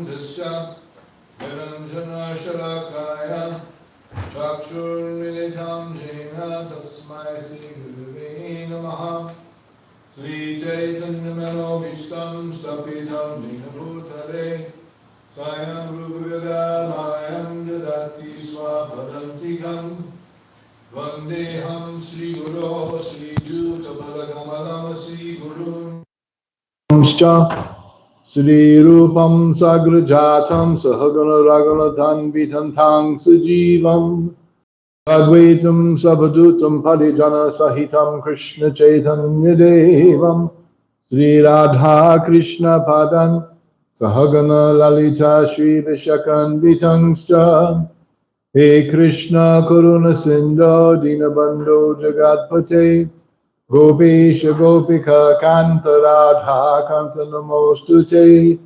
Drisya Niranjana Shalakaya Chakshurmilitam Jena Tasmai Sri Gurave Namaha Sri Chaitanya Manobishtam Stapitam Jena Bhutale Swayam Rupagadayam Dadati Swapadantikam Vandeham Sri Guru Sri Juta Bhalakamalam Sri Guru Sri Rupam Sagrajatam Sahagana Ragana Tanvitantam Sujivam Advaitam Sabhadutam Parijana Sahitam Krishna Chaitanya Devam Sri Radha Krishna Padan Sahagana Lalita Shri Vishakan Vitangscha He Krishna Karuna Sindhu Dinabandhu Jagatpate Gopesha Gopika Kanta Radha Kanta Namostute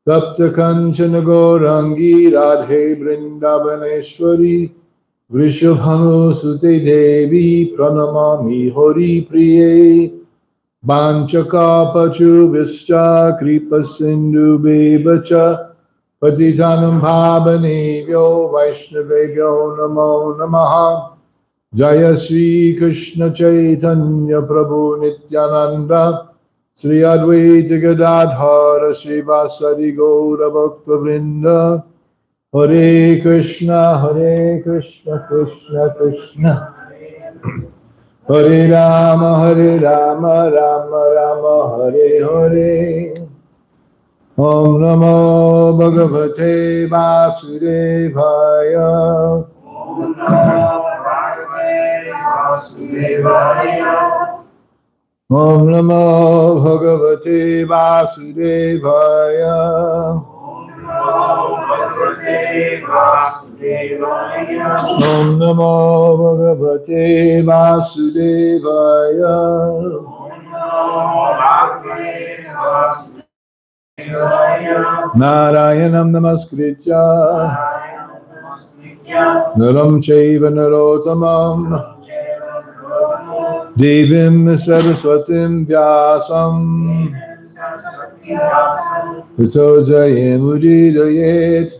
Tapta Kanchana Gaurangi Radhe Vrindavaneshwari Vrishabhanu Sute Devi Pranamami Hori Priye Banchakapachu Vischa Kripa Sindhu Bevacha Patitanam Bhavanebhyo Vaishnavebhyo Namo Namaha Jaya Sri Krishna Chaitanya Prabhu Nityananda Sri Advaita Gadadhara Sri Vasari Gaura Bhakta Vrinda Hare Krishna Krishna Krishna Hare Rama Rama Rama Hare Hare Om Namo Bhagavate Vasudevaya Om Namo Bhagavate Vasudevaya Om Namo Bhagavate Vasudevaya Narayanam Namaskritya Naram Chaiva Narottamam Devim Saraswatim Vyasam Tato Jayamudidayet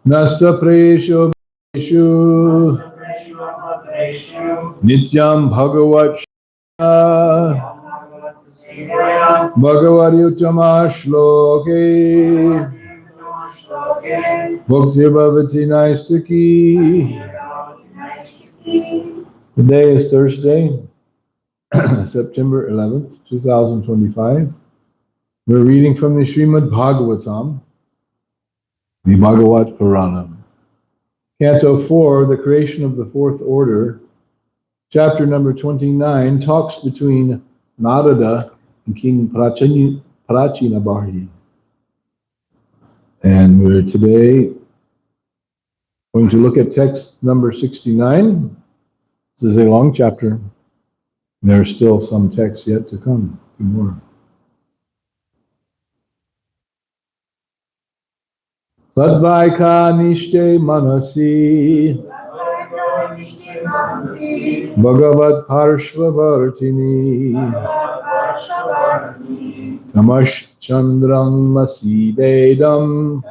Nasta Presho Preshu Nityam Bhagavat Bhagavad Uttama Shloke Bhakti Bhavati Naistaki. Today is Thursday, September 11th, 2025. We're reading from the Srimad Bhagavatam, the Bhagavat Purana. Canto 4, the creation of the fourth order, chapter number 29, talks between Narada and King Prachinabarhi. And we're today going to look at text number 69. This is a long chapter. There are still some texts yet to come. Two more. Sadvaika nishte manasi Bhagavat Parshvavartini Tamash Chandram Masidedam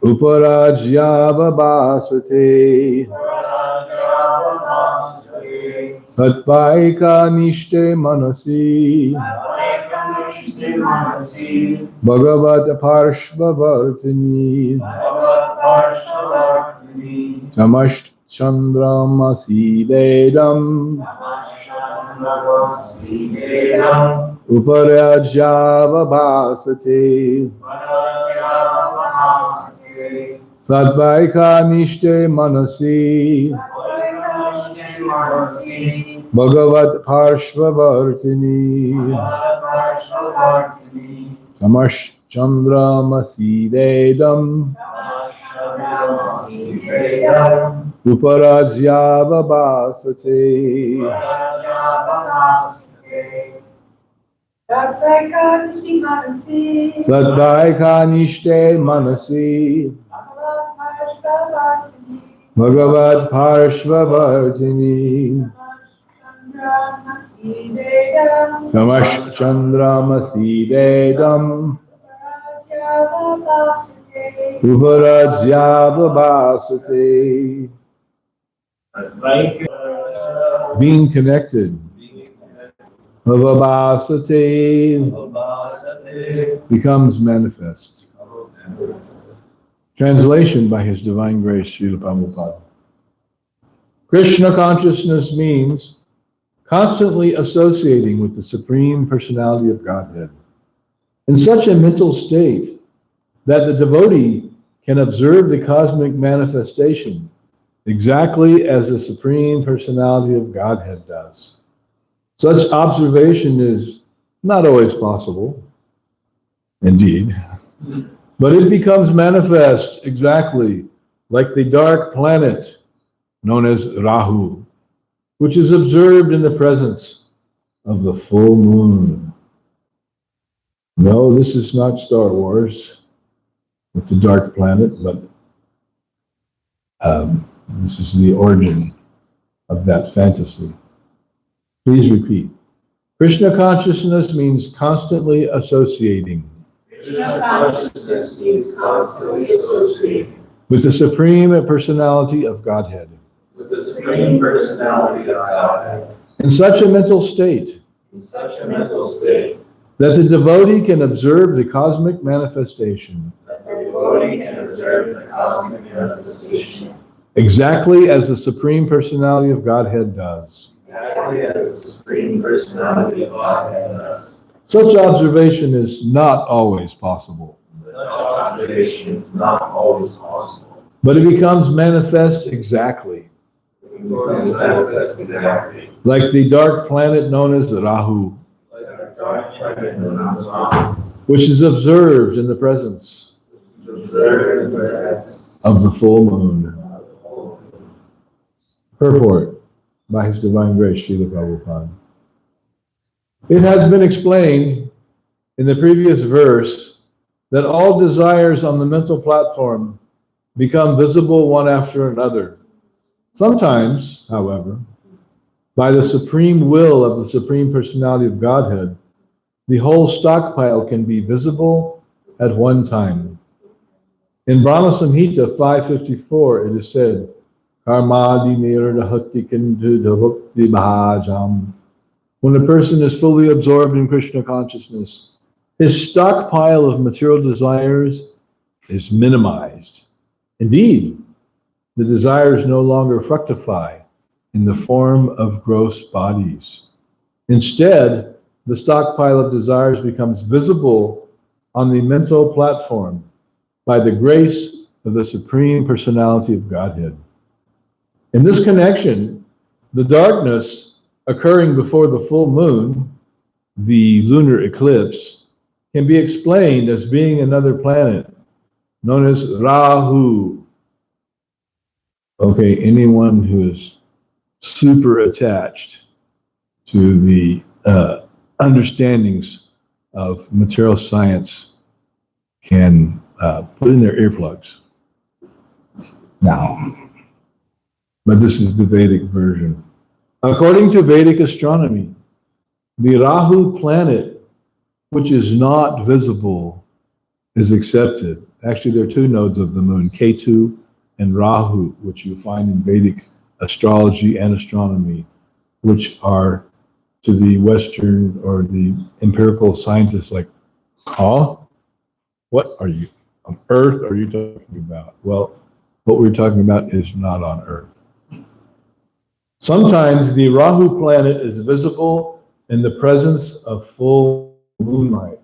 Uparajyavabhasate Satvaika nishte manasi Bhagavat Parshvavartini Tamash Chandram Masidedam Uparajyavabhasate Sadvaika nishte manasi Bhagavat Parshvavartini Tamash Chandram Masidedam Uparajyavabhasate Sadvaika nishte manasi Bhagavat Parshvavartini Namash Chandramasidedam Uparajyavabhasate. Being connected. Avabhasate becomes manifest. Translation by His Divine Grace, Srila Prabhupada. Krishna consciousness means constantly associating with the Supreme Personality of Godhead in such a mental state that the devotee can observe the cosmic manifestation exactly as the Supreme Personality of Godhead does. Such observation is not always possible, indeed, but it becomes manifest exactly like the dark planet known as Rahu, which is observed in the presence of the full moon. No, this is not Star Wars with the dark planet, but this is the origin of that fantasy. Please repeat. Krishna consciousness means constantly associating. Krishna consciousness means constantly associating with the Supreme Personality of Godhead. With the Supreme Personality of Godhead. In such a mental state. In such a mental state. That the devotee can observe the cosmic manifestation. That the devotee can observe the cosmic manifestation. Exactly as the Supreme Personality of Godhead does. Exactly as the Supreme Personality of Godhead does. Such observation is not always possible. Such observation is not always possible. But it becomes manifest exactly. It becomes manifest exactly. Like the dark planet known as Rahu. Like a dark planet known as Rahu. Which is observed in the presence. Observed in the presence of the full moon. Purport by His Divine Grace, Srila Prabhupada. It has been explained in the previous verse that all desires on the mental platform become visible one after another. Sometimes, however, by the supreme will of the Supreme Personality of Godhead, the whole stockpile can be visible at one time. In Brahma Samhita 554, it is said, Karmadi nirdahati kintu bhakti bhajam. When a person is fully absorbed in Krishna consciousness, his stockpile of material desires is minimized. Indeed, the desires no longer fructify in the form of gross bodies. Instead, the stockpile of desires becomes visible on the mental platform by the grace of the Supreme Personality of Godhead. In this connection, the darkness occurring before the full moon, the lunar eclipse, can be explained as being another planet known as Rahu. Okay, anyone who is super attached to the understandings of material science can put in their earplugs now. But this is the Vedic version. According to Vedic astronomy, the Rahu planet, which is not visible, is accepted. Actually, there are two nodes of the moon, Ketu and Rahu, which you find in Vedic astrology and astronomy, which are to the Western or the empirical scientists like, huh? What are you, on Earth are you talking about? Well, what we're talking about is not on Earth. Sometimes the Rahu planet is visible in the presence of full moonlight.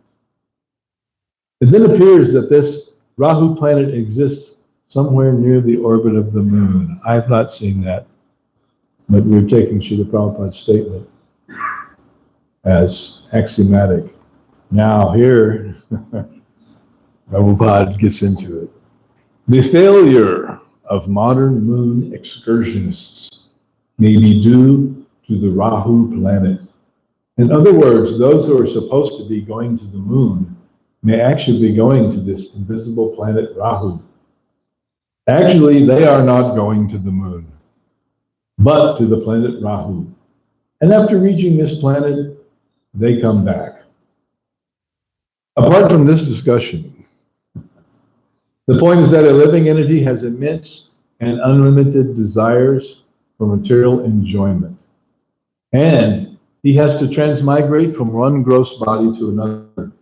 It then appears that this Rahu planet exists somewhere near the orbit of the moon. I have not seen that, but we're taking Srila Prabhupada's statement as axiomatic. Now here, Prabhupada gets into it. The failure of modern moon excursionists may be due to the Rahu planet. In other words, those who are supposed to be going to the moon may actually be going to this invisible planet Rahu. Actually, they are not going to the moon, but to the planet Rahu. And after reaching this planet, they come back. Apart from this discussion, the point is that a living entity has immense and unlimited desires for material enjoyment. And he has to transmigrate from one gross body to another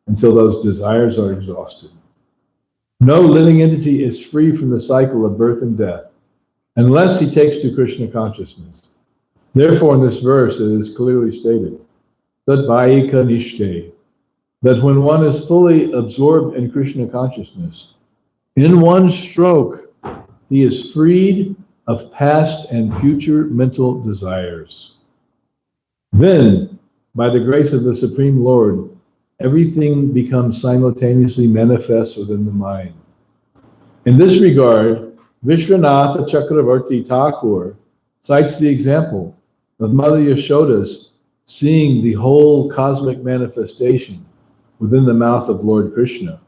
until those desires are exhausted. No living entity is free from the cycle of birth and death unless he takes to Krishna consciousness. Therefore, in this verse, it is clearly stated, Sadvaika Nishte, that when one is fully absorbed in Krishna consciousness, in one stroke, he is freed of past and future mental desires. Then, by the grace of the Supreme Lord, everything becomes simultaneously manifest within the mind. In this regard, Vishwanatha Chakravarti Thakur cites the example of Mother Yashoda's seeing the whole cosmic manifestation within the mouth of Lord Krishna.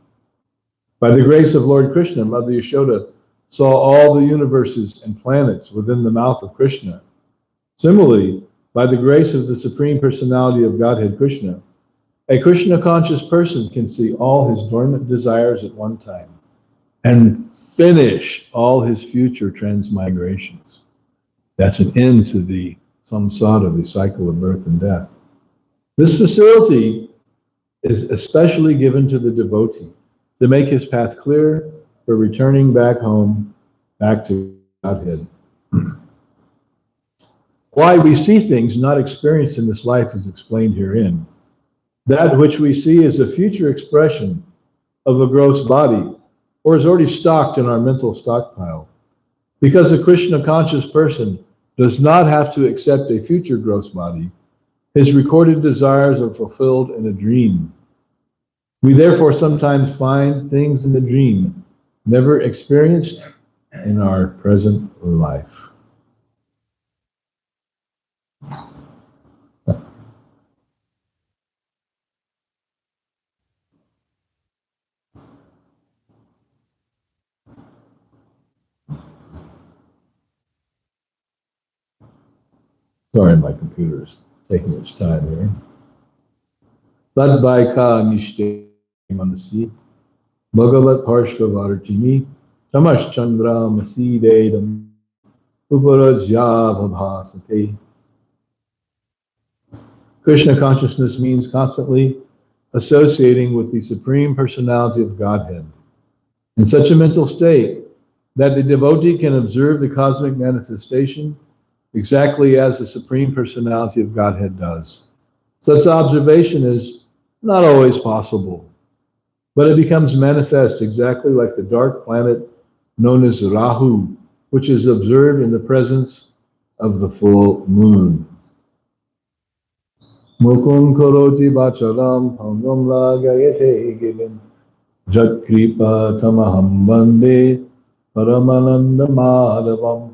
By the grace of Lord Krishna, Mother Yashoda saw all the universes and planets within the mouth of Krishna. Similarly, by the grace of the Supreme Personality of Godhead Krishna, a Krishna-conscious person can see all his dormant desires at one time and finish all his future transmigrations. That's an end to the samsara, the cycle of birth and death. This facility is especially given to the devotee to make his path clear for returning back home, back to Godhead. Why we see things not experienced in this life is explained herein. That which we see is a future expression of a gross body, or is already stocked in our mental stockpile. Because a Krishna-conscious person does not have to accept a future gross body, his recorded desires are fulfilled in a dream. We therefore sometimes find things in the dream never experienced in our present life. Sorry, my computer is taking its time here. Sadvaika Nishte Manasi Bhagavat Parshvavartini Tamash Chandra Masidedam Uparajya Bhavasate. Krishna consciousness means constantly associating with the Supreme Personality of Godhead in such a mental state that the devotee can observe the cosmic manifestation exactly as the Supreme Personality of Godhead does. Such observation is not always possible, but it becomes manifest exactly like the dark planet known as Rahu, which is observed in the presence of the full moon. Mukum karoti bacharam hangam lagayate gilim jat kripa tamaham vande paramananda madhavam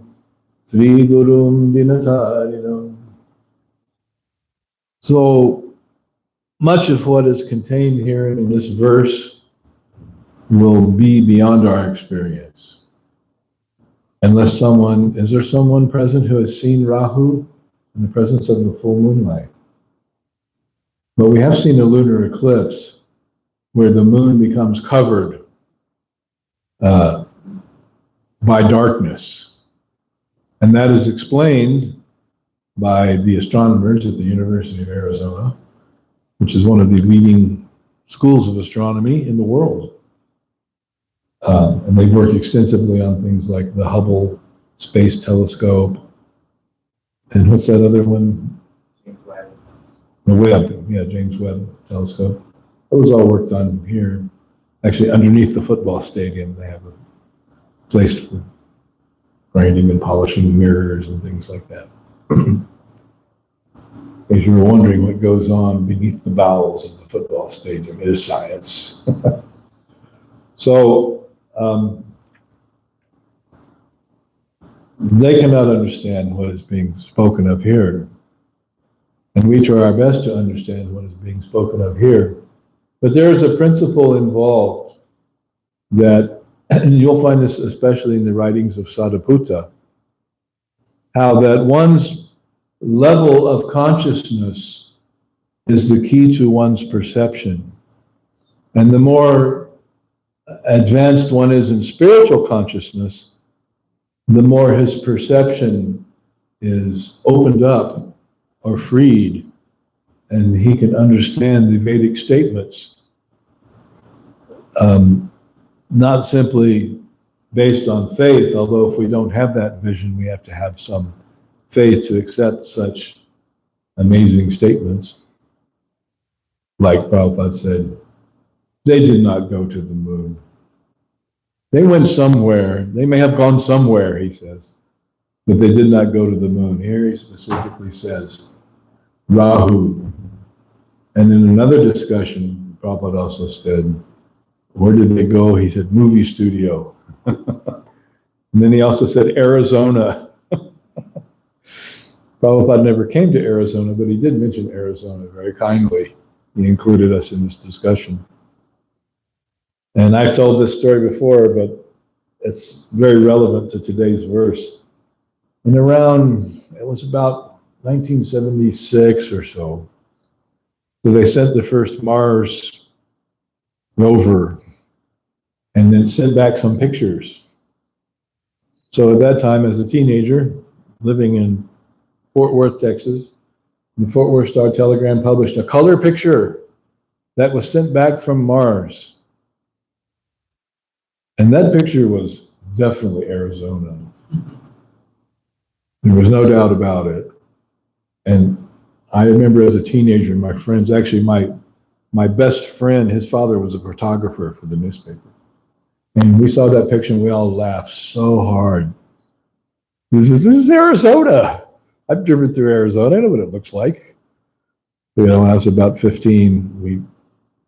Sri Gurum Dinatarinam. So much of what is contained here in this verse will be beyond our experience. Unless is there someone present who has seen Rahu in the presence of the full moonlight? But we have seen a lunar eclipse where the moon becomes covered by darkness. And that is explained by the astronomers at the University of Arizona, which is one of the leading schools of astronomy in the world. And they work extensively on things like the Hubble Space Telescope. And what's that other one? James Webb. The Webb, yeah, James Webb Telescope. It was all worked on here. Actually, underneath the football stadium, they have a place for grinding and polishing mirrors and things like that. As you were wondering what goes on beneath the bowels of the football stadium, it is science. So they cannot understand what is being spoken of here. And we try our best to understand what is being spoken of here. But there is a principle involved that and you'll find this especially in the writings of Sadhuputta, how that one's level of consciousness is the key to one's perception. And the more advanced one is in spiritual consciousness, the more his perception is opened up or freed, and he can understand the Vedic statements, not simply based on faith, although if we don't have that vision, we have to have some faith to accept such amazing statements. Like Prabhupada said, they did not go to the moon. They went somewhere. They may have gone somewhere, he says, but they did not go to the moon. Here he specifically says, Rahu. And in another discussion, Prabhupada also said, where did they go? He said, movie studio. And then he also said, Arizona. Prabhupada never came to Arizona, but he did mention Arizona very kindly. He included us in this discussion. And I've told this story before, but it's very relevant to today's verse. And it was about 1976 or so, so they sent the first Mars rover and then sent back some pictures. So at that time, as a teenager, living in Fort Worth, Texas, the Fort Worth Star-Telegram published a color picture that was sent back from Mars. And that picture was definitely Arizona. There was no doubt about it. And I remember as a teenager, my friends, actually my best friend, his father was a photographer for the newspaper. And we saw that picture and we all laughed so hard. This is Arizona. I've driven through Arizona. I know what it looks like. You know, when I was about 15, we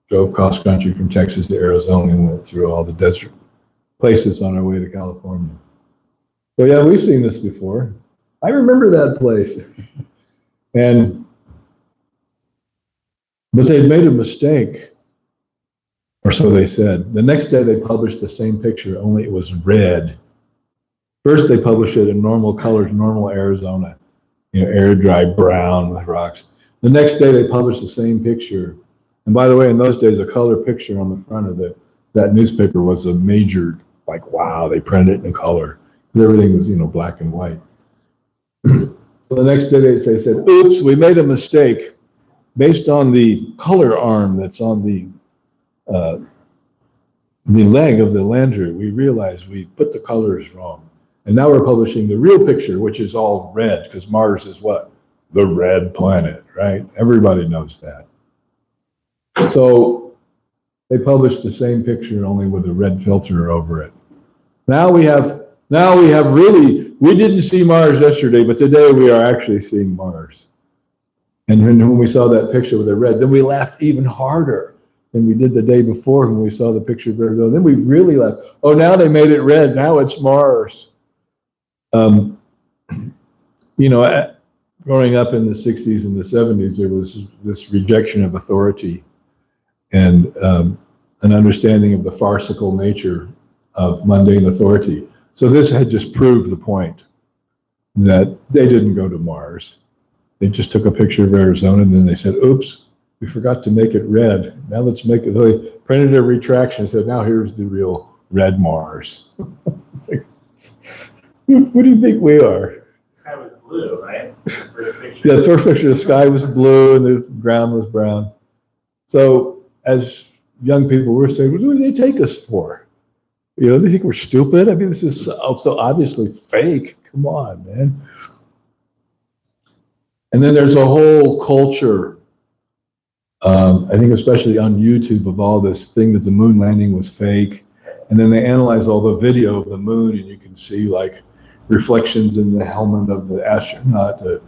drove cross country from Texas to Arizona and went through all the desert places on our way to California. So yeah, we've seen this before. I remember that place. But they'd made a mistake, or so they said. The next day they published the same picture, only it was red. First they published it in normal colors, normal Arizona, air dry brown with rocks. The next day they published the same picture. And by the way, in those days, a color picture on the front of that newspaper was a major, like, wow, they printed it in color. Everything was, black and white. So the next day they said, oops, we made a mistake. Based on the color arm that's on the leg of the lander, we realized we put the colors wrong. And now we're publishing the real picture, which is all red, because Mars is what? The red planet, right? Everybody knows that. So they published the same picture, only with a red filter over it. Now we have really, we didn't see Mars yesterday, but today we are actually seeing Mars. And when we saw that picture with the red, then we laughed even harder than we did the day before when we saw the picture of Arizona. Then we really laughed. Oh, now they made it red. Now it's Mars. Growing up in the 60s and the 70s, there was this rejection of authority and an understanding of the farcical nature of mundane authority. So this had just proved the point that they didn't go to Mars. They just took a picture of Arizona and then they said, oops, we forgot to make it red. Now let's make it. So they printed a retraction and said, now here's the real red Mars. It's like, what do you think we are? The sky was blue, right? First picture. Yeah, the first picture, the sky was blue and the ground was brown. So as young people, we're saying, what do they take us for? They think we're stupid. I mean, this is so obviously fake. Come on, man. And then there's a whole culture, I think especially on YouTube, of all this thing that the moon landing was fake. And then they analyze all the video of the moon and you can see like reflections in the helmet of the astronaut, the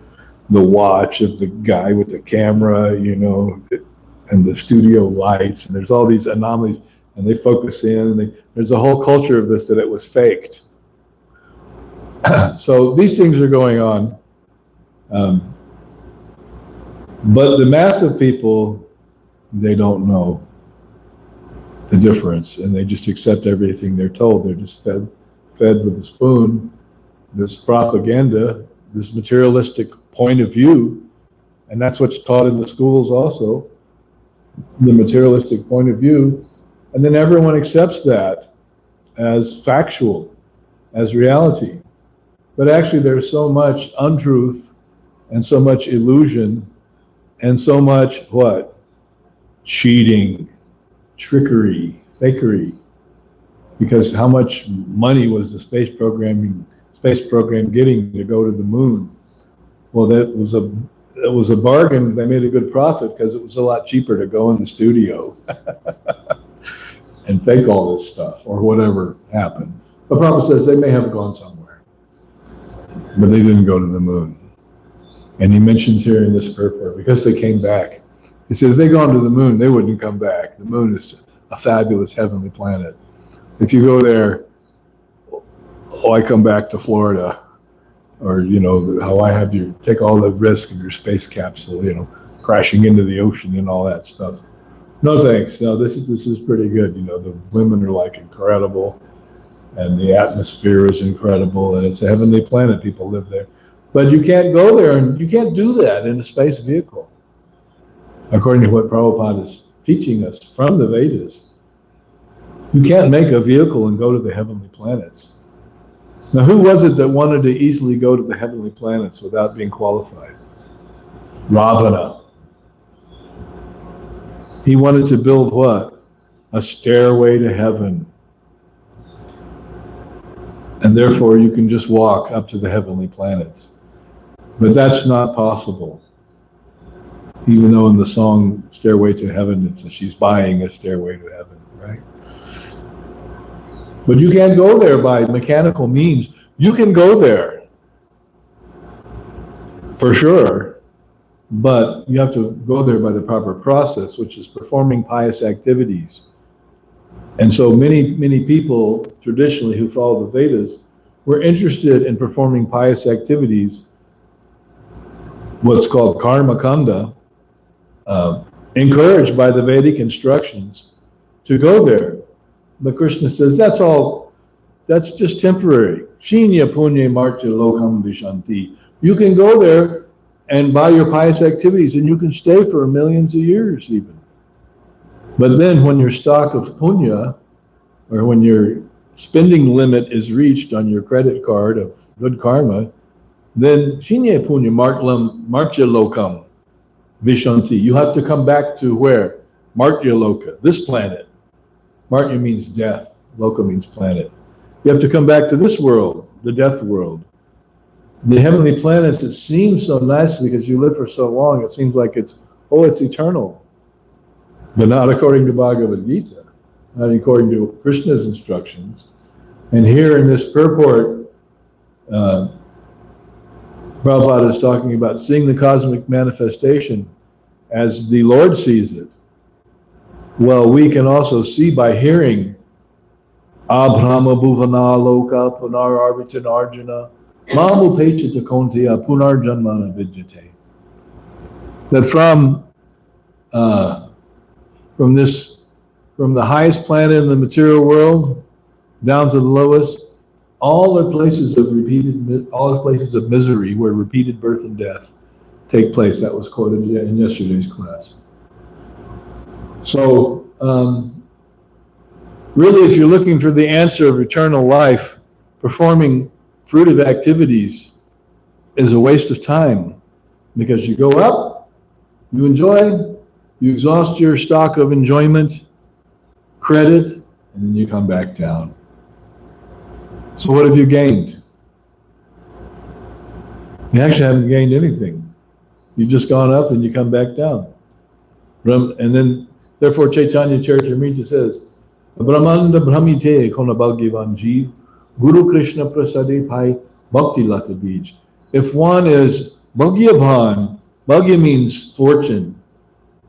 watch of the guy with the camera, and the studio lights. And there's all these anomalies and they focus in and there's a whole culture of this that it was faked. So these things are going on. But the mass of people, they don't know the difference and they just accept everything they're told. They're just fed with a spoon, this propaganda this materialistic point of view, and that's what's taught in the schools also, the materialistic point of view, and then everyone accepts that as factual, as reality. But actually there's so much untruth and so much illusion and so much what? Cheating, trickery, fakery. Because how much money was the space program getting to go to the moon? Well, it was a bargain. They made a good profit because it was a lot cheaper to go in the studio and fake all this stuff or whatever happened. But Prabhu says they may have gone somewhere, but they didn't go to the moon. And he mentions here in this purport, because they came back. He said if they'd gone to the moon, they wouldn't come back. The moon is a fabulous heavenly planet. If you go there, I come back to Florida, or how I have you take all the risk of your space capsule, crashing into the ocean and all that stuff. No thanks. No, this is pretty good. The women are like incredible, and the atmosphere is incredible, and it's a heavenly planet. People live there, but you can't go there, and you can't do that in a space vehicle, according to what Prabhupada is teaching us from the Vedas. You can't make a vehicle and go to the heavenly planets. Now, who was it that wanted to easily go to the heavenly planets without being qualified? Ravana. He wanted to build what? A stairway to heaven. And therefore you can just walk up to the heavenly planets. But that's not possible. Even though in the song Stairway to Heaven, it says she's buying a stairway to heaven, right? But you can't go there by mechanical means. You can go there, for sure, but you have to go there by the proper process, which is performing pious activities. And so many people traditionally who follow the Vedas were interested in performing pious activities, what's called karma kanda, encouraged by the Vedic instructions to go there. But Krishna says that's just temporary. Shinya punye martya lokam vishanti. You can go there and buy your pious activities, and you can stay for millions of years even. But then when your stock of punya, or when your spending limit is reached on your credit card of good karma, then shinya punya martya lokam vishanti. You have to come back to where? Martya loka, this planet. Martya means death, loka means planet. You have to come back to this world, the death world. The heavenly planets, it seems so nice because you live for so long, it seems like it's eternal. But not according to Bhagavad Gita, not according to Krishna's instructions. And here in this purport, Prabhupada is talking about seeing the cosmic manifestation as the Lord sees it. Well, we can also see by hearing Abrahma Bhuvana Loka Punar Arvitan Arjuna Mamu Pechita Kontiya Punar Janmana Vidyate. That from the highest planet in the material world down to the lowest, all are places of misery where repeated birth and death take place. That was quoted in yesterday's class. So, really, if you're looking for the answer of eternal life, performing fruitive activities is a waste of time, because you go up, you enjoy, you exhaust your stock of enjoyment, credit, and then you come back down. So what have you gained? You actually haven't gained anything. You've just gone up and you come back down. And then, therefore, Chaitanya Charitamrita says, Brahmanda Brahmite Kona Bhagyavan Jeev, Guru Krishna Prasade Pai Bhakti Lata Bij. If one is Bhagyavan, Bhagya means fortune,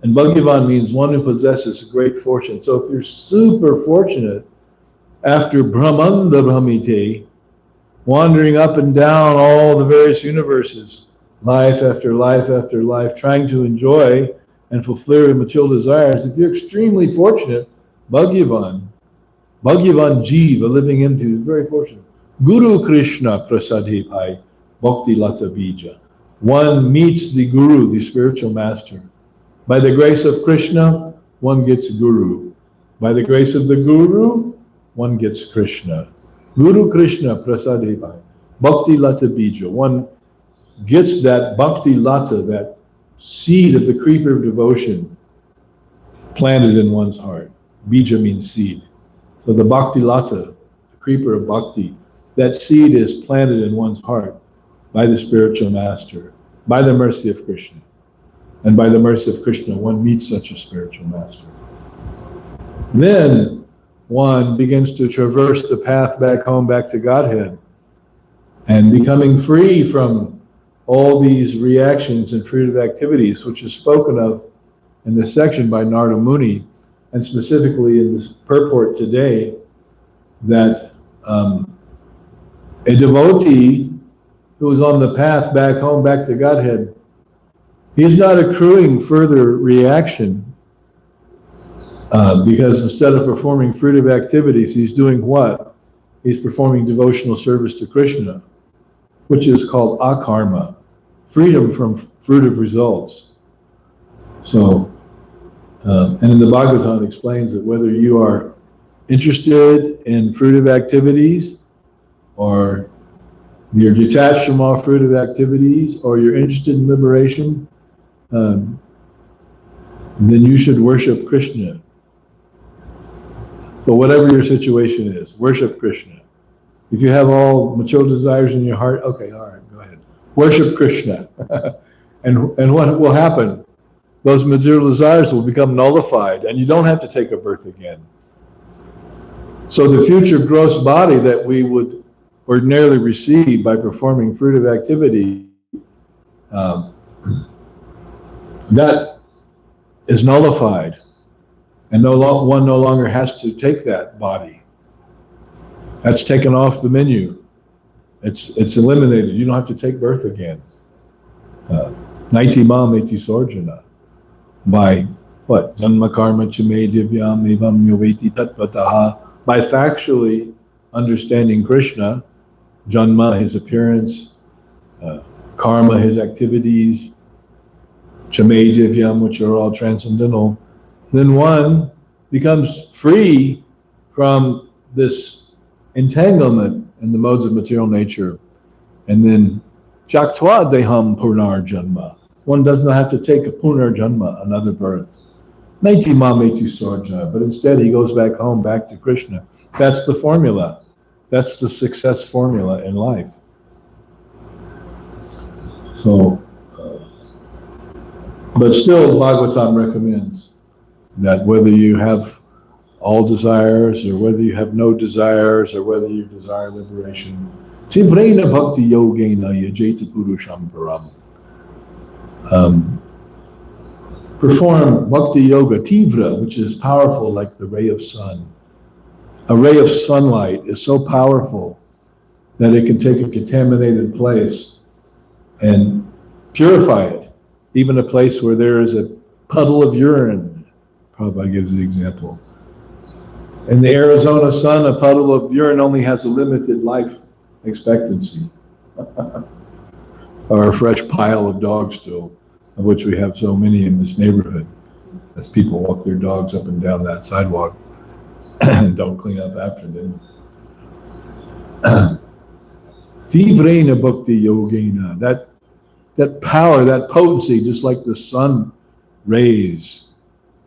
and Bhagyavan means one who possesses great fortune. So if you're super fortunate, after Brahmanda Brahmite, wandering up and down all the various universes, life after life after life, trying to enjoy and fulfill your material desires, if you're extremely fortunate, Bhagyavan Jeev, a living entity, is very fortunate. Guru Krishna Prasade Pai Bhakti Lata Bija. One meets the Guru, the spiritual master. By the grace of Krishna, one gets Guru. By the grace of the Guru, one gets Krishna. Guru Krishna Prasadeva. Bhakti Lata Bija. One gets that Bhakti Lata, that seed of the creeper of devotion, planted in one's heart. Bija means seed. So the Bhakti Lata, the creeper of bhakti, that seed is planted in one's heart by the spiritual master, by the mercy of Krishna. And by the mercy of Krishna, one meets such a spiritual master. Then one begins to traverse the path back home, back to Godhead, and becoming free from all these reactions and fruitive activities, which is spoken of in this section by Narada Muni, and specifically in this purport today, that a devotee who is on the path back home, back to Godhead, he is not accruing further reaction because instead of performing fruitive activities, he's doing what? He's performing devotional service to Krishna, which is called akarma, freedom from fruitive results. So, and in the Bhagavatam it explains that whether you are interested in fruitive activities, or you're detached from all fruitive activities, or you're interested in liberation, then you should worship Krishna. So whatever your situation is, worship Krishna. If you have all material desires in your heart, okay, all right, go ahead. Worship Krishna. and what will happen? Those material desires will become nullified, and you don't have to take a birth again. So the future gross body that we would ordinarily receive by performing fruitive activity, that is nullified, and one no longer has to take that body. That's taken off the menu. It's eliminated. You don't have to take birth again. Naiti mam eti sorjana. By what? Janma karma chame divyam evam yoveti tatvataha. By factually understanding Krishna, Janma, his appearance, karma, his activities, chame divyam, which are all transcendental, then one becomes free from this entanglement in the modes of material nature. And then jaktva deham punar janma. One does not have to take a punar janma, another birth. Naiti mameti sorja, but instead he goes back home, back to Krishna. That's the formula. That's the success formula in life. So, but still Bhagavatam recommends that whether you have all desires, or whether you have no desires, or whether you desire liberation, tivrena bhakti yogena yajeta purusham param. Perform bhakti yoga tivra, which is powerful like the ray of sun. A ray of sunlight is so powerful that it can take a contaminated place and purify it. Even a place where there is a puddle of urine. Prabhupada gives the example. In the Arizona sun, a puddle of urine only has a limited life expectancy. Or a fresh pile of dog stool, of which we have so many in this neighborhood, as people walk their dogs up and down that sidewalk and don't clean up after them. Tivrena bhakti yogena, that power, that potency, just like the sun rays,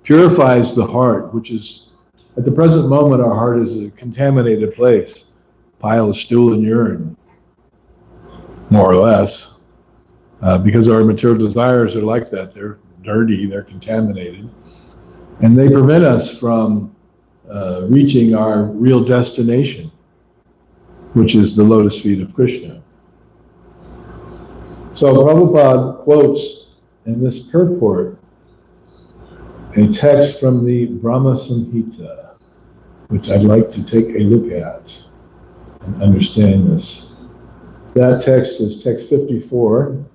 purifies the heart, which is, at the present moment, our heart is a contaminated place, pile of stool and urine, more or less. Because our material desires are like that. They're dirty, they're contaminated, and they prevent us from reaching our real destination, which is the lotus feet of Krishna. So Prabhupada quotes in this purport a text from the Brahma Samhita, which I'd like to take a look at and understand this. That text is text 54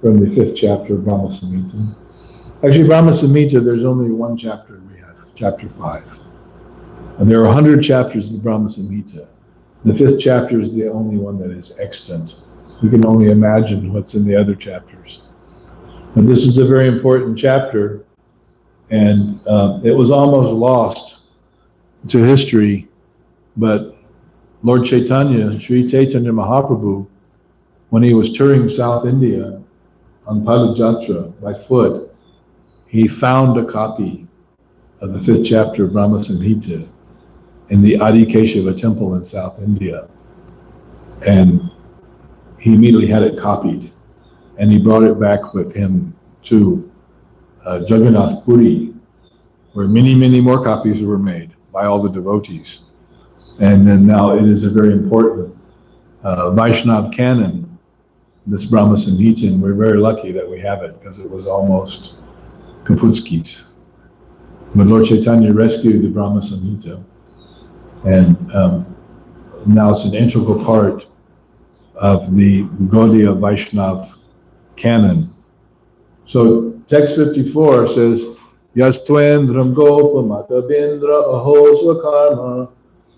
from the 5th chapter of Brahma Samhita. Actually, Brahma Samhita, there's only one chapter we have, chapter 5. And there are 100 chapters of the Brahma Samhita. The 5th chapter is the only one that is extant. We can only imagine what's in the other chapters. But this is a very important chapter, and it was almost lost to history, but Lord Chaitanya, Sri Chaitanya Mahaprabhu, when he was touring South India on Padajatra by foot, he found a copy of the 5th chapter of Brahma Samhita in the Adi Keshava temple in South India. And he immediately had it copied, and he brought it back with him to Jagannath Puri, where many, many more copies were made by all the devotees. And then now it is a very important Vaishnav canon, this Brahma Samhita, and we're very lucky that we have it, because it was almost Kaputski's. But Lord Chaitanya rescued the Brahma Samhita, and now it's an integral part of the Gaudiya Vaishnav canon. So text 54 says, Yastvendram gopa matabindra aho swakarma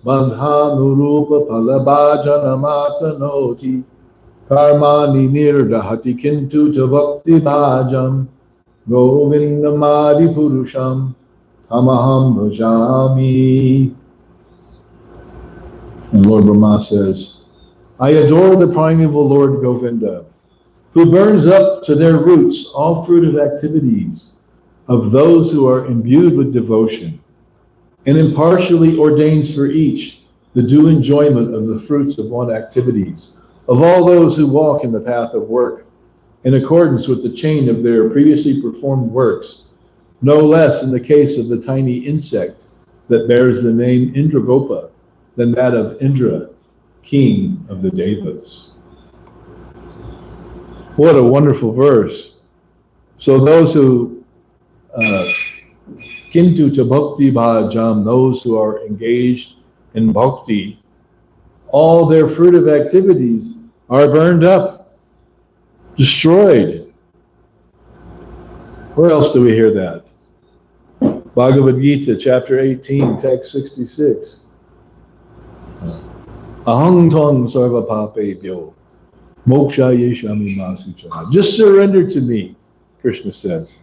bandhanurupa palabhajana matanoti karmani nirdahati kintu tavakti bhajam govindamadi purusham tamaham bhajami. And Lord Brahma says, I adore the primeval Lord Govinda, who burns up to their roots all fruitive activities of those who are imbued with devotion, and impartially ordains for each the due enjoyment of the fruits of one activities, of all those who walk in the path of work, in accordance with the chain of their previously performed works, no less in the case of the tiny insect that bears the name Indragopa than that of Indra, king of the Devas. What a wonderful verse. So those who kintu ta bhakti bhajam, those who are engaged in bhakti, all their fruitive activities are burned up, destroyed. Where else do we hear that? Bhagavad Gita, chapter 18, text 66. Ahang tong sarva papebhyo moksha yeshami masucha. Just surrender to me, Krishna says.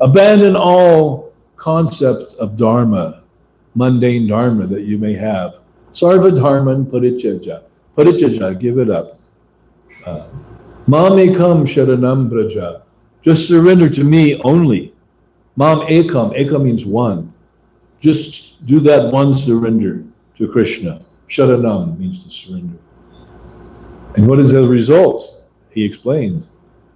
Abandon all concept of dharma, mundane dharma that you may have. Sarva dharman parichaja. Parichaja, give it up. Mam ekam sharanam braja. Just surrender to me only. Mam ekam. Ekam means one. Just do that one surrender to Krishna. Sharanam means to surrender. And what is the result? He explains.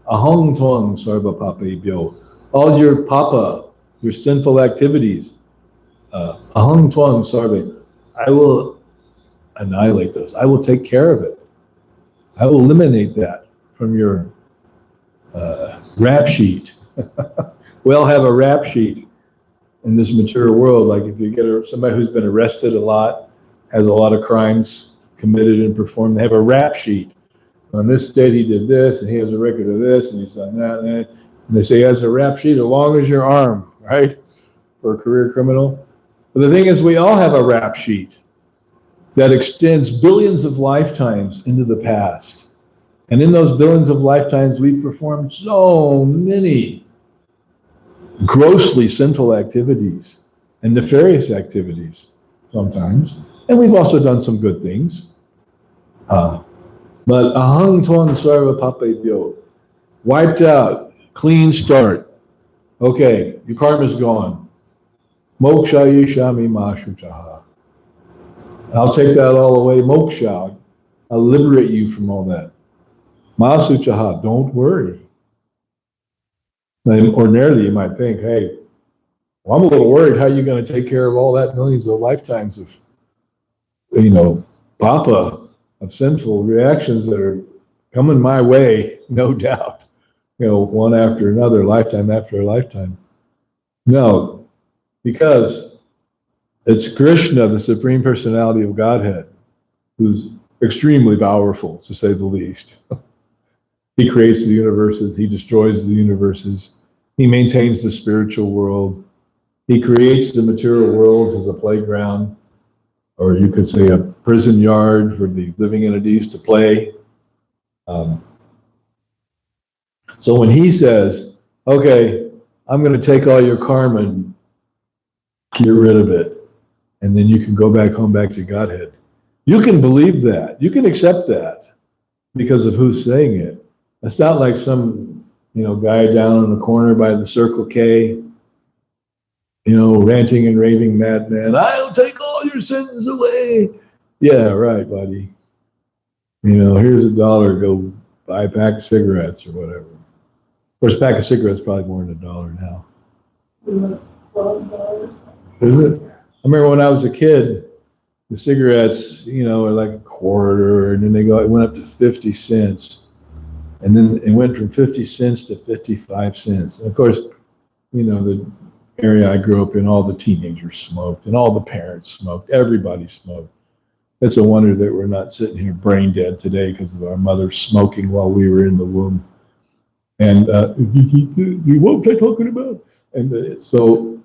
Ahang twang sarva papebhyo. All your papa, your sinful activities, ahang twang sarva, I will annihilate those. I will take care of it. I will eliminate that from your rap sheet. We all have a rap sheet in this material world. Like if you get somebody who's been arrested a lot, has a lot of crimes committed and performed, they have a rap sheet. On this date he did this, and he has a record of this, and he's done that, and they say he has a rap sheet as long as your arm, right? For a career criminal. But the thing is, we all have a rap sheet that extends billions of lifetimes into the past. And in those billions of lifetimes, we've performed so many grossly sinful activities and nefarious activities sometimes. And we've also done some good things. But ahang twang sarva papebhyo, wiped out, clean start. Okay, your karma's gone. Moksha yeshami mashuchaha. I'll take that all away. Moksha, I'll liberate you from all that. Masuchaha, don't worry. And ordinarily you might think, hey, well, I'm a little worried how you're going to take care of all that millions of lifetimes of, papa, of sinful reactions that are coming my way, no doubt. One after another, lifetime after lifetime. No, because it's Krishna, the Supreme Personality of Godhead, who's extremely powerful, to say the least. He creates the universes, he destroys the universes, he maintains the spiritual world, he creates the material worlds as a playground, or you could say a prison yard for the living entities to play. So when he says, okay, I'm going to take all your karma and get rid of it, and then you can go back home, back to Godhead. You can believe that. You can accept that because of who's saying it. It's not like some, guy down in the corner by the Circle K, ranting and raving madman. I'll take all your sins away. Yeah, right, buddy. Here's $1. Go buy a pack of cigarettes or whatever. Of course, a pack of cigarettes is probably more than $1 now. Is it? I remember when I was a kid, the cigarettes, are like a quarter, and then it went up to 50 cents. And then it went from 50 cents to 55 cents. And of course, the area I grew up in, all the teenagers smoked and all the parents smoked. Everybody smoked. It's a wonder that we're not sitting here brain dead today because of our mothers smoking while we were in the womb. And what was I talking about? And so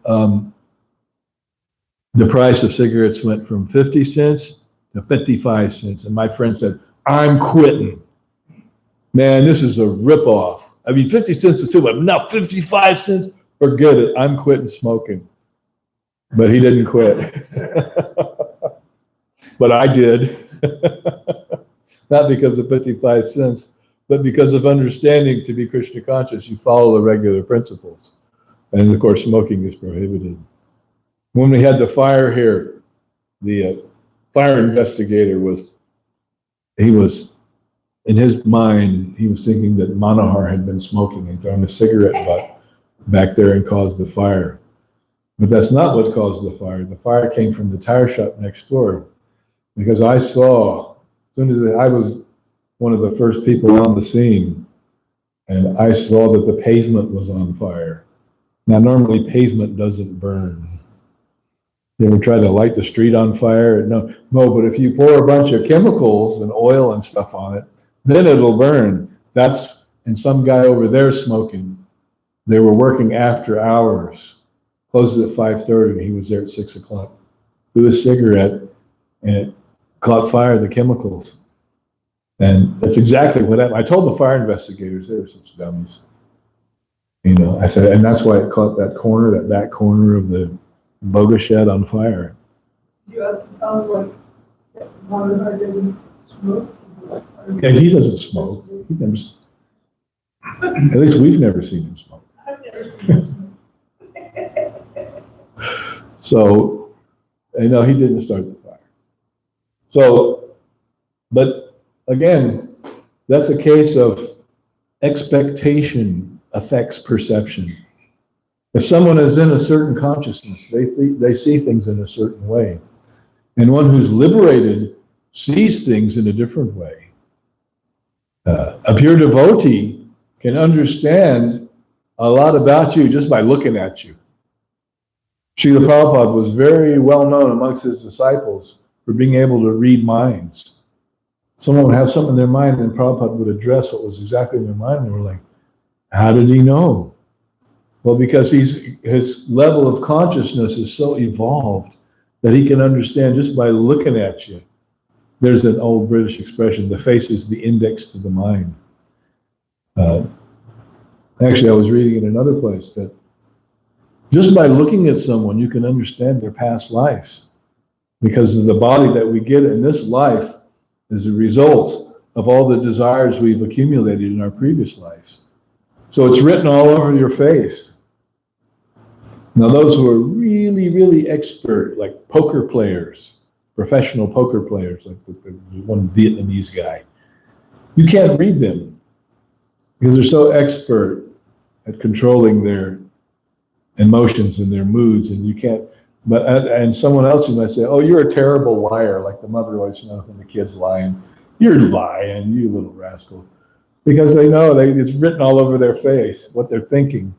the price of cigarettes went from 50 cents to 55 cents. And my friend said, I'm quitting. Man, this is a ripoff. 50 cents is too much. Now 55 cents, forget it. I'm quitting smoking. But he didn't quit. But I did. Not because of 55 cents, but because of understanding to be Krishna conscious, you follow the regular principles. And of course, smoking is prohibited. When we had the fire here, the fire investigator he was, in his mind, he was thinking that Manohar had been smoking and thrown a cigarette butt back there and caused the fire. But that's not what caused the fire. The fire came from the tire shop next door. Because I saw, as soon as I was one of the first people on the scene, and I saw that the pavement was on fire. Now, normally pavement doesn't burn. You ever try to light the street on fire? No, but if you pour a bunch of chemicals and oil and stuff on it, then it'll burn. And some guy over there smoking, they were working after hours, closes at 5:30, and he was there at 6 o'clock. Threw a cigarette, and it caught fire, the chemicals. And that's exactly what happened. I told the fire investigators, they were such dummies. I said, and that's why it caught that back corner of the boga shed on fire. You sound like Manohar doesn't smoke. Yeah, he doesn't smoke. He never, at least we've never seen him smoke. I've never seen him smoke. So, he didn't start the fire. So, but again, that's a case of expectation affects perception. If someone is in a certain consciousness, they see things in a certain way. And one who's liberated sees things in a different way. A pure devotee can understand a lot about you just by looking at you. Srila Prabhupada was very well known amongst his disciples for being able to read minds. Someone would have something in their mind, and Prabhupada would address what was exactly in their mind, and they were like, how did he know? Well, because his level of consciousness is so evolved that he can understand just by looking at you. There's an old British expression, the face is the index to the mind. Actually, I was reading in another place that just by looking at someone, you can understand their past lives. Because the body that we get in this life is a result of all the desires we've accumulated in our previous lives. So it's written all over your face. Now, those who are really, really expert, like poker players, professional poker players, like the one Vietnamese guy, you can't read them because they're so expert at controlling their emotions and their moods, and you can't. And someone else who might say, "Oh, you're a terrible liar," like the mother always knows when the kid's lying. You're lying, you little rascal, because they know it's written all over their face what they're thinking.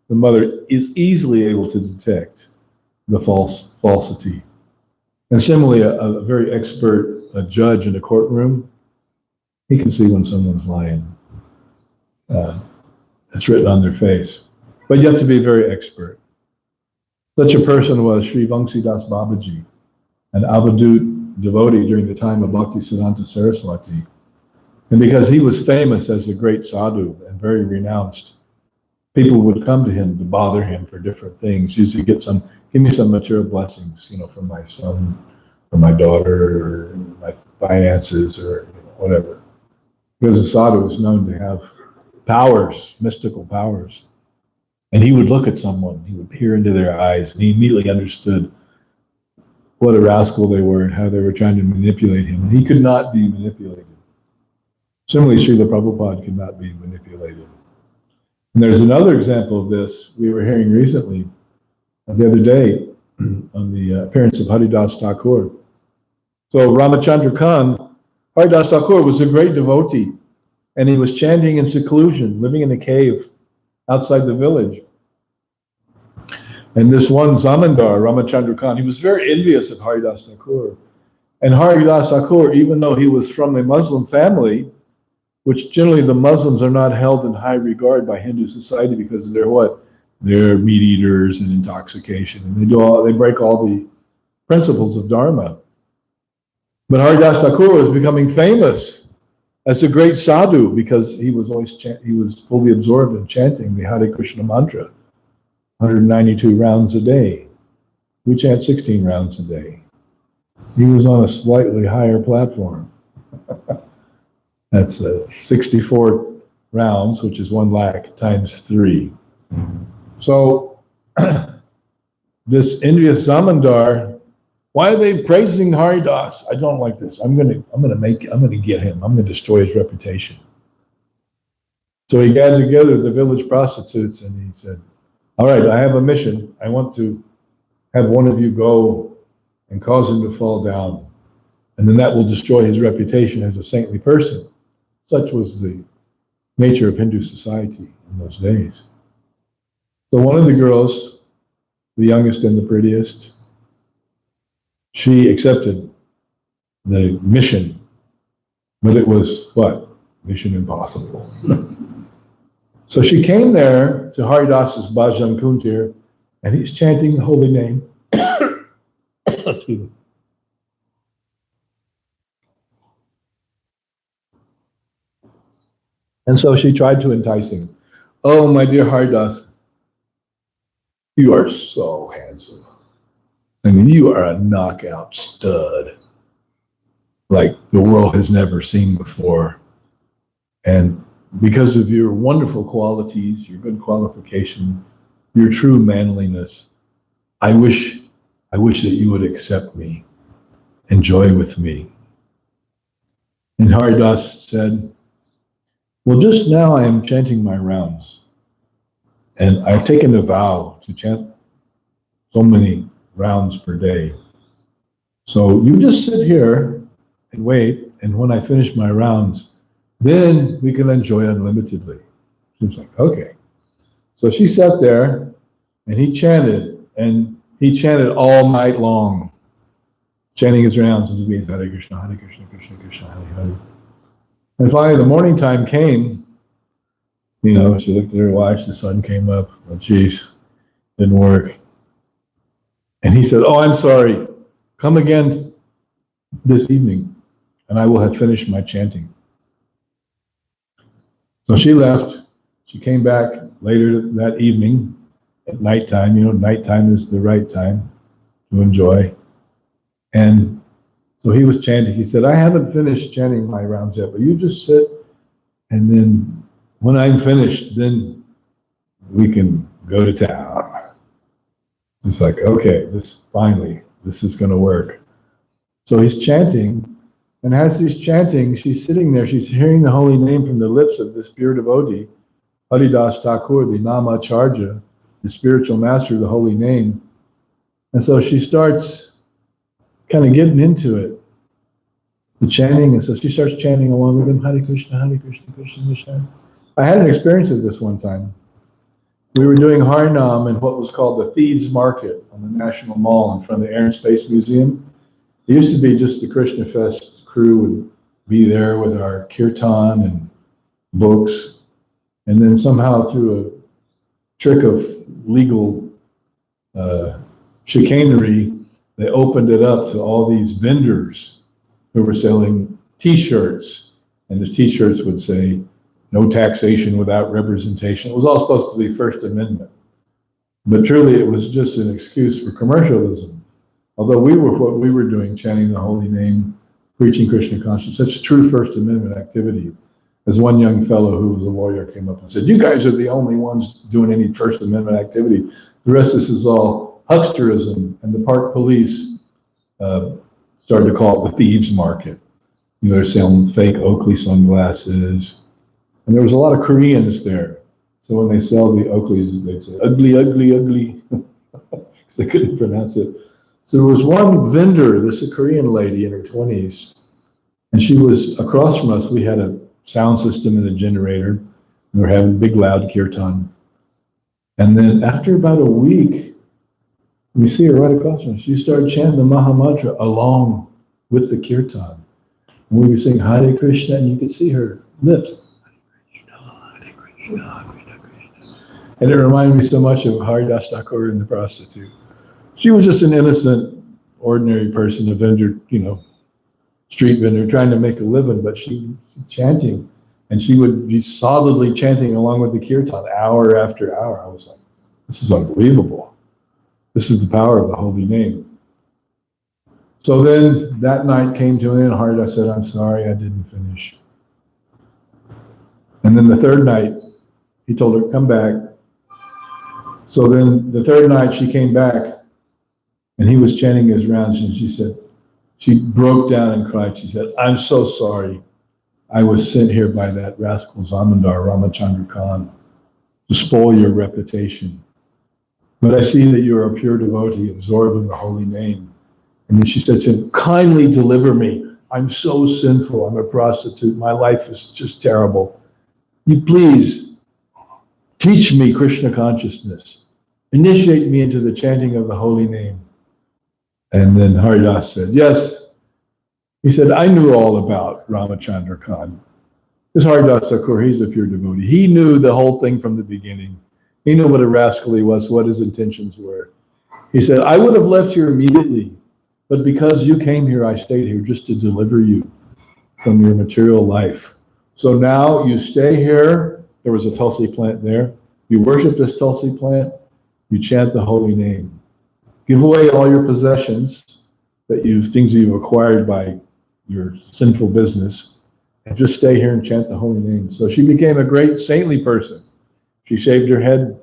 The mother is easily able to detect the falsity. And similarly, a very expert judge in a courtroom, he can see when someone's lying. It's written on their face. But you have to be very expert. Such a person was Sri Vangsidas Babaji, an avadut devotee during the time of Bhaktisiddhanta Saraswati. And because he was famous as a great sadhu and very renounced, people would come to him to bother him for different things. Usually give me some material blessings, from my son or my daughter or my finances or whatever. Because the sadhu was known to have powers, mystical powers. And he would look at someone, he would peer into their eyes, and he immediately understood what a rascal they were and how they were trying to manipulate him. And he could not be manipulated. Similarly, Srila Prabhupada could not be manipulated. And there's another example of this we were hearing recently, the other day, on the appearance of Haridas Thakur. So Ramachandra Khan, Haridas Thakur was a great devotee, and he was chanting in seclusion, living in a cave outside the village. And this one Zamindar, Ramachandra Khan, he was very envious of Haridas Thakur. And Haridas Thakur, even though he was from a Muslim family, which generally the Muslims are not held in high regard by Hindu society because they're what? They're meat eaters and intoxication, and they break all the principles of Dharma. But Haridas Thakur was becoming famous as a great sadhu because he was fully absorbed in chanting the Hare Krishna mantra, 192 rounds a day. We chant 16 rounds a day. He was on a slightly higher platform. That's 64 rounds, which is 1 lakh times 3. So this envious Zamindar, why are they praising Haridas? I don't like this. I'm gonna get him. I'm gonna destroy his reputation. So he gathered together the village prostitutes and he said, all right, I have a mission. I want to have one of you go and cause him to fall down. And then that will destroy his reputation as a saintly person. Such was the nature of Hindu society in those days. So one of the girls, the youngest and the prettiest, she accepted the mission, but it was what? Mission impossible. So she came there to Haridas's Bhajan Kuntir, and he's chanting the holy name. Excuse me. And so she tried to entice him. Oh, my dear Haridas, you are so handsome. I mean, you are a knockout stud, like the world has never seen before. And because of your wonderful qualities, your good qualification, your true manliness, I wish that you would accept me, enjoy with me. And Haridas said, well, just now I am chanting my rounds, and I've taken a vow to chant so many rounds per day. So you just sit here and wait, and when I finish my rounds, then we can enjoy unlimitedly. She was like, okay. So she sat there, and he chanted all night long, chanting his rounds, and he means Hare Krishna, Hare Krishna, Krishna Krishna, Hare Hare. And finally, the morning time came. She looked at her watch, the sun came up. Oh, geez, didn't work. And he said, oh, I'm sorry. Come again this evening, and I will have finished my chanting. So she left. She came back later that evening at nighttime. Nighttime is the right time to enjoy. And so he was chanting. He said, I haven't finished chanting my rounds yet, but you just sit, and then when I'm finished, then we can go to town. It's like, okay, this is going to work. So he's chanting, and as he's chanting, she's sitting there, she's hearing the holy name from the lips of this pure devotee, Haridas Thakur, the Namacharya, the spiritual master of the holy name. And so she starts kind of getting into it, the chanting, and so she starts chanting along with him, Hare Krishna, Hare Krishna, Krishna Krishna. I had an experience of this one time. We were doing Harinam in what was called the Thieves Market on the National Mall in front of the Air and Space Museum. It used to be just the Krishna Fest crew would be there with our kirtan and books, and then somehow through a trick of legal chicanery, they opened it up to all these vendors who were selling T-shirts and the t-shirts would say, no taxation without representation. It was all supposed to be First Amendment. But truly, it was just an excuse for commercialism. Although what we were doing, chanting the holy name, preaching Krishna consciousness, such true First Amendment activity. As one young fellow who was a lawyer came up and said, you guys are the only ones doing any First Amendment activity. The rest of this is all hucksterism, and the park police started to call it the thieves market. You know, they're selling fake Oakley sunglasses. And there was a lot of Koreans there. So when they sell the Oakleys, they'd say, ugly, ugly, ugly, because they couldn't pronounce it. So there was one vendor, this is a Korean lady in her 20s, and she was across from us. We had a sound system and a generator. We were having big loud kirtan. And then after about a week, we see her right across from us. She started chanting the Maha Mantra along with the kirtan. And we were saying Hare Krishna, and you could see her lips. Hare Krishna, Krishna Krishna. And it reminded me so much of Haridas Thakur and the prostitute. She was just an innocent, ordinary person, a vendor, you know, street vendor trying to make a living, but she was chanting, and she would be solidly chanting along with the kirtan hour after hour. I was like, this is unbelievable. This is the power of the holy name. So then that night came to an end. Haridas said, I'm sorry, I didn't finish. And then the third night, he told her, come back. So then the third night she came back, and he was chanting his rounds, and she said, she broke down and cried. She said, I'm so sorry. I was sent here by that rascal Zamindar, Ramachandra Khan, to spoil your reputation. But I see that you're a pure devotee, absorbed in the holy name. And then she said to him, kindly deliver me. I'm so sinful. I'm a prostitute. My life is just terrible. You please teach me Krishna consciousness. Initiate me into the chanting of the holy name. And then Haridas said, yes. He said, I knew all about Ramachandra Khan. This Haridas Thakur, he's a pure devotee. He knew the whole thing from the beginning. He knew what a rascal he was, what his intentions were. He said, I would have left here immediately, but because you came here, I stayed here just to deliver you from your material life. So now you stay here. There was a Tulsi plant there. You worship this Tulsi plant. You chant the holy name. Give away all your possessions, things that you've acquired by your sinful business, and just stay here and chant the holy name. So she became a great saintly person. She shaved her head,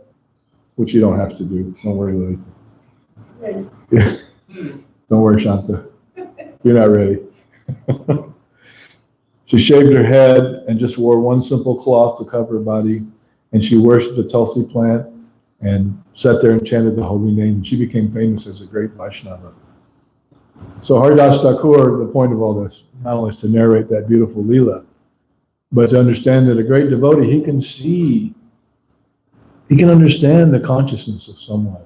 which you don't have to do. Don't worry, Lily. Ready. Yeah. Don't worry, Shanta. You're not ready. She shaved her head and just wore one simple cloth to cover her body, and she worshipped the Tulsi plant and sat there and chanted the holy name. She became famous as a great Vaishnava. So Haridas Thakur, the point of all this, not only is to narrate that beautiful Leela, but to understand that a great devotee, he can understand the consciousness of someone.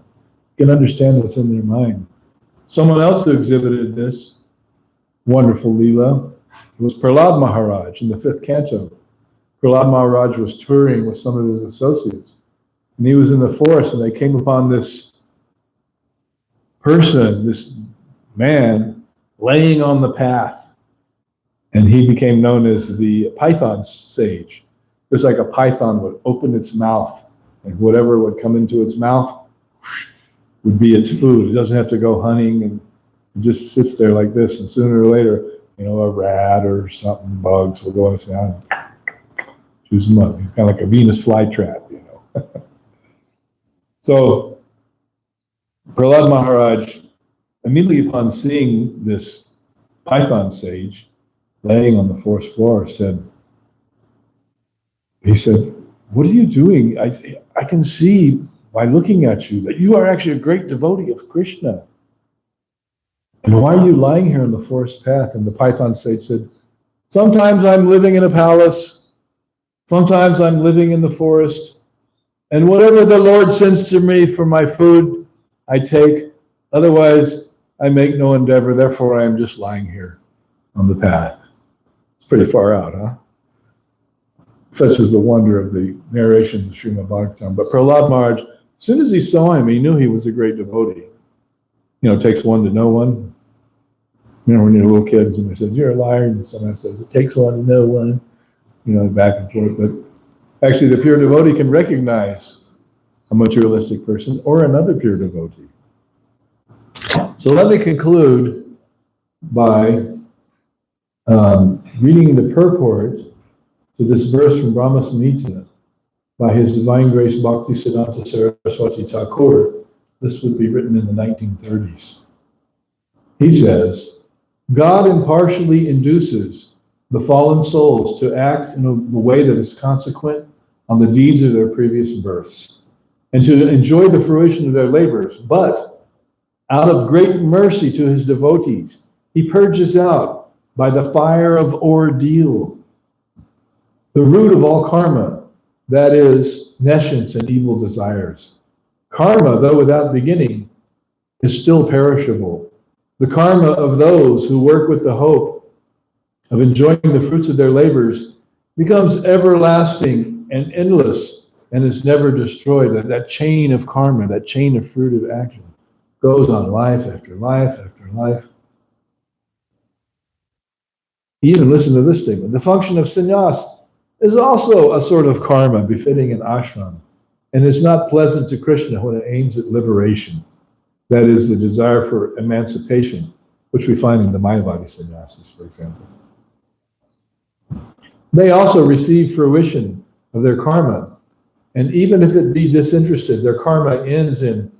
He can understand what's in their mind. Someone else who exhibited this wonderful Leela was Prahlad Maharaj in the 5th canto. Prahlad Maharaj was touring with some of his associates, and he was in the forest, and they came upon this person, this man, laying on the path, and he became known as the python sage. It was like a python would open its mouth, and whatever would come into its mouth would be its food. It doesn't have to go hunting, and it just sits there like this, and sooner or later, you know, a rat or something, bugs will go in its mouth and choose them up. Kind of like a Venus flytrap, you know. So Prahlad Maharaj, immediately upon seeing this python sage laying on the forest floor, he said, what are you doing? I can see by looking at you that you are actually a great devotee of Krishna. And why are you lying here on the forest path? And the python sage said, sometimes I'm living in a palace, sometimes I'm living in the forest, and whatever the Lord sends to me for my food, I take. Otherwise, I make no endeavor. Therefore, I am just lying here on the path. It's pretty far out, huh? Such is the wonder of the narration of Srimad Bhagavatam. But Prahlad Maharaj, as soon as he saw him, he knew he was a great devotee. You know, it takes one to know one. You know, when you're a little kid, and somebody says, you're a liar, and someone says, it takes one to know one. back and forth. But actually, the pure devotee can recognize a materialistic person or another pure devotee. So let me conclude by reading the purport to this verse from Brahma Samhita by His Divine Grace Bhaktisiddhanta Saraswati Thakur. This would be written in the 1930s. He says, God impartially induces the fallen souls to act in a way that is consequent on the deeds of their previous births, and to enjoy the fruition of their labors. But out of great mercy to His devotees, He purges out by the fire of ordeal the root of all karma, that is, nescience and evil desires. Karma, though without beginning, is still perishable. The karma of those who work with the hope of enjoying the fruits of their labors becomes everlasting and endless and is never destroyed. That chain of karma, that chain of fruit of action, goes on life after life after life. Even listen to this statement. The function of sannyas is also a sort of karma befitting an ashram, and is not pleasant to Krishna when it aims at liberation. That is, the desire for emancipation, which we find in the Mayavadi sannyasis, for example. They also receive fruition of their karma, and even if it be disinterested, their karma ends in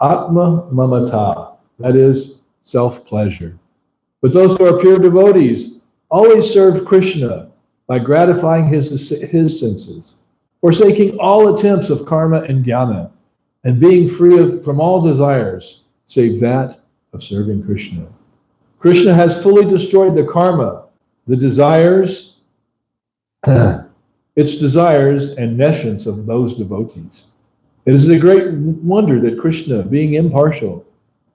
atma mamata, that is, self-pleasure. But those who are pure devotees always serve Krishna by gratifying his senses, forsaking all attempts of karma and jnana, and being free from all desires, save that of serving Krishna. Krishna has fully destroyed the karma, the desires, its desires and nescience of those devotees. It is a great wonder that Krishna, being impartial,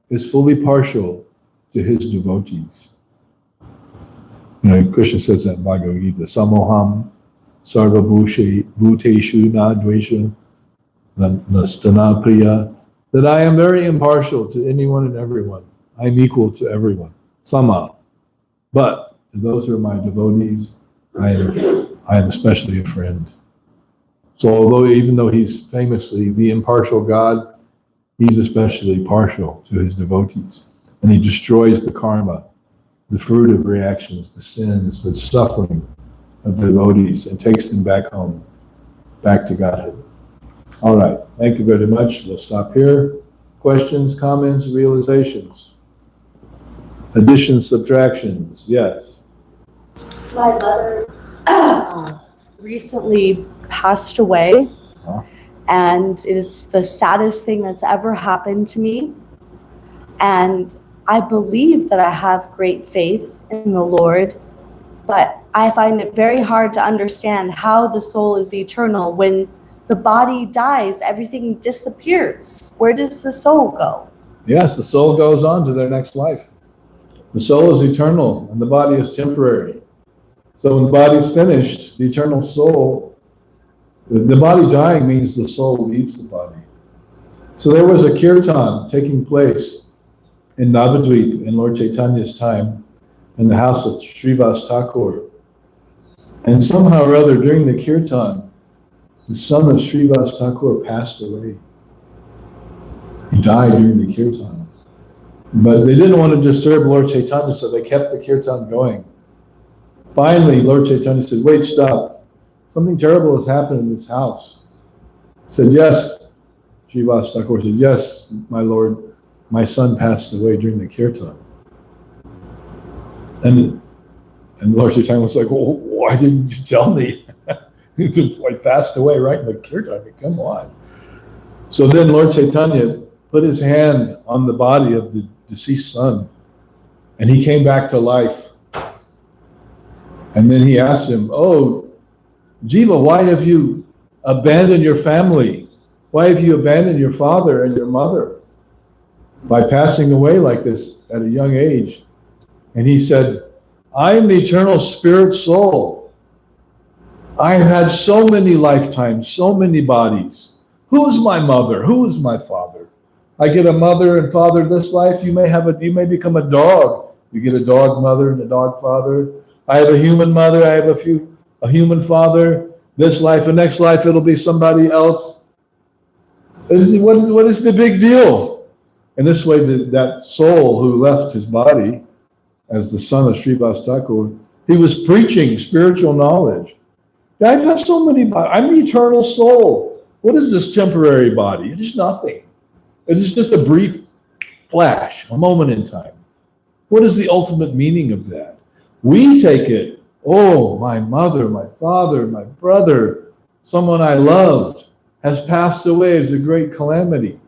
is fully partial to his devotees. Krishna says that in Bhagavad Gita, Samoham sarva bhuteshu na dvesha nastana priya, that I am very impartial to anyone and everyone. I am equal to everyone. Sama. But to those who are my devotees, I am especially a friend. So even though he's famously the impartial God, he's especially partial to his devotees. And he destroys the karma, the fruit of reactions, the sins, the suffering of the devotees, and takes them back home, back to Godhead. All right, thank you very much. We'll stop here. Questions, comments, realizations? Additions, subtractions? Yes. My mother recently passed away, and it is the saddest thing that's ever happened to me. And I believe that I have great faith in the Lord, but I find it very hard to understand how the soul is eternal. When the body dies, everything disappears. Where does the soul go? Yes, the soul goes on to their next life. The soul is eternal and the body is temporary. So when the body's finished, the eternal soul, the body dying means the soul leaves the body. So there was a kirtan taking place in Navadvip in Lord Chaitanya's time in the house of Srivas Thakur. And somehow or other during the kirtan, the son of Srivas Thakur passed away. He died during the kirtan. But they didn't want to disturb Lord Chaitanya, so they kept the kirtan going. Finally, Lord Chaitanya said, wait, stop. Something terrible has happened in this house. He said, yes. Srivas Thakur said, yes, my Lord. My son passed away during the kirtan. And Lord Chaitanya was like, well, why didn't you tell me? He said, I passed away right in the kirtan. I mean, come on. So then Lord Chaitanya put his hand on the body of the deceased son, and he came back to life. And then he asked him, oh, Jiva, why have you abandoned your family? Why have you abandoned your father and your mother by passing away like this at a young age? And he said, I am the eternal spirit soul. I have had so many lifetimes, so many bodies. Who is my mother? Who is my father? I get a mother and father this life. You may become a dog. You get a dog mother and a dog father. I have a human mother. I have a few a human father, this life, the next life it'll be somebody else. What is the big deal? And this way, that soul who left his body as the son of Srivas Thakur, he was preaching spiritual knowledge. I have so many bodies. I'm the eternal soul. What is this temporary body? It is nothing. It is just a brief flash, a moment in time. What is the ultimate meaning of that? We take it, oh, my mother, my father, my brother, someone I loved has passed away as a great calamity.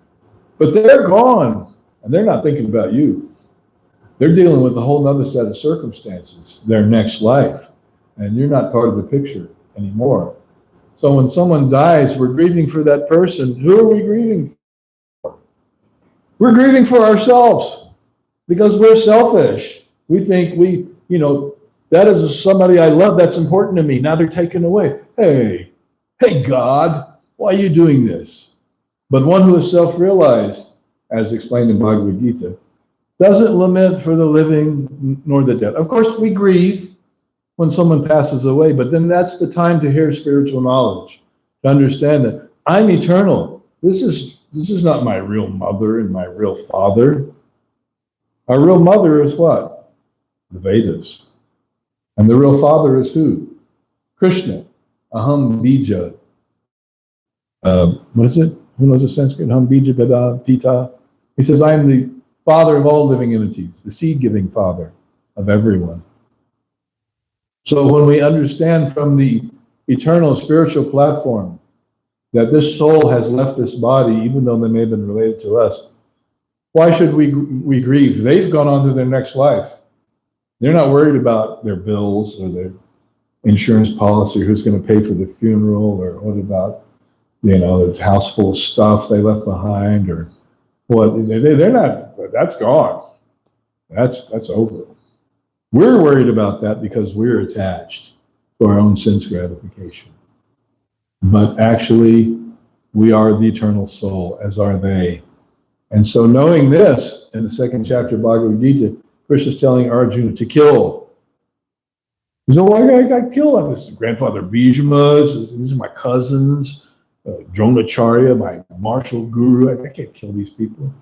But they're gone, and they're not thinking about you. They're dealing with a whole other set of circumstances, their next life, and you're not part of the picture anymore. So when someone dies, we're grieving for that person. Who are we grieving for? We're grieving for ourselves because we're selfish. We think that is somebody I love, that's important to me. Now they're taken away. Hey God, why are you doing this? But one who is self-realized, as explained in Bhagavad Gita, doesn't lament for the living nor the dead. Of course, we grieve when someone passes away, but then that's the time to hear spiritual knowledge, to understand that I'm eternal. This is not my real mother and my real father. Our real mother is what? The Vedas. And the real father is who? Krishna. Aham bija. What is it? Who knows the Sanskrit? Aham bija gada pita. He says, I am the father of all living entities, the seed-giving father of everyone. So when we understand from the eternal spiritual platform that this soul has left this body, even though they may have been related to us, why should we grieve? They've gone on to their next life. They're not worried about their bills or their insurance policy, or who's going to pay for the funeral, or what about, the house full of stuff they left behind, or what. They're not, that's gone. That's over. We're worried about that because we're attached to our own sense gratification. But actually, we are the eternal soul, as are they. And so knowing this, in the second chapter of Bhagavad Gita, Krishna is telling Arjuna to kill. He said, well, I got killed. This is grandfather Bhishma, these are my cousins, Dronacharya, my martial guru. I can't kill these people.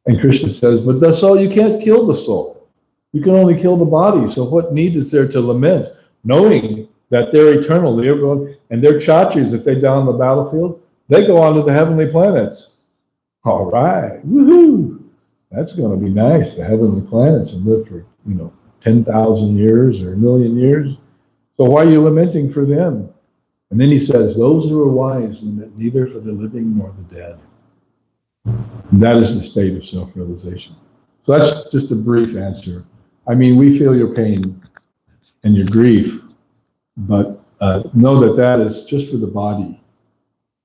And Krishna says, but the soul, you can't kill the soul. You can only kill the body. So what need is there to lament? Knowing that they're eternal, they're going, and they're chachis. If they die on the battlefield, they go on to the heavenly planets. All right, woohoo! That's going to be nice, the heavenly planets, and live for 10,000 years or 1,000,000 years. So why are you lamenting for them? And then he says, those who are wise lament neither for the living nor the dead. And that is the state of self-realization. So that's just a brief answer. I mean, we feel your pain and your grief, but know that that is just for the body,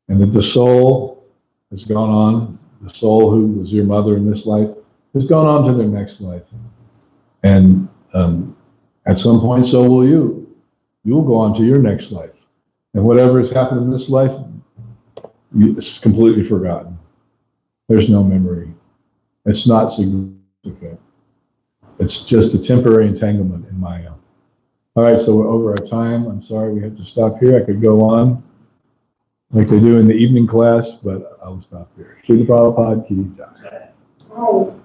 and that the soul has gone on. The soul who was your mother in this life has gone on to their next life. And at some point, so will you. You will go on to your next life. And whatever has happened in this life, it's completely forgotten. There's no memory. It's not significant. It's just a temporary entanglement in Maya. All right, so we're over our time. I'm sorry we have to stop here. I could go on like they do in the evening class, but I'll stop here. Srila Prabhupada ki jai. Oh.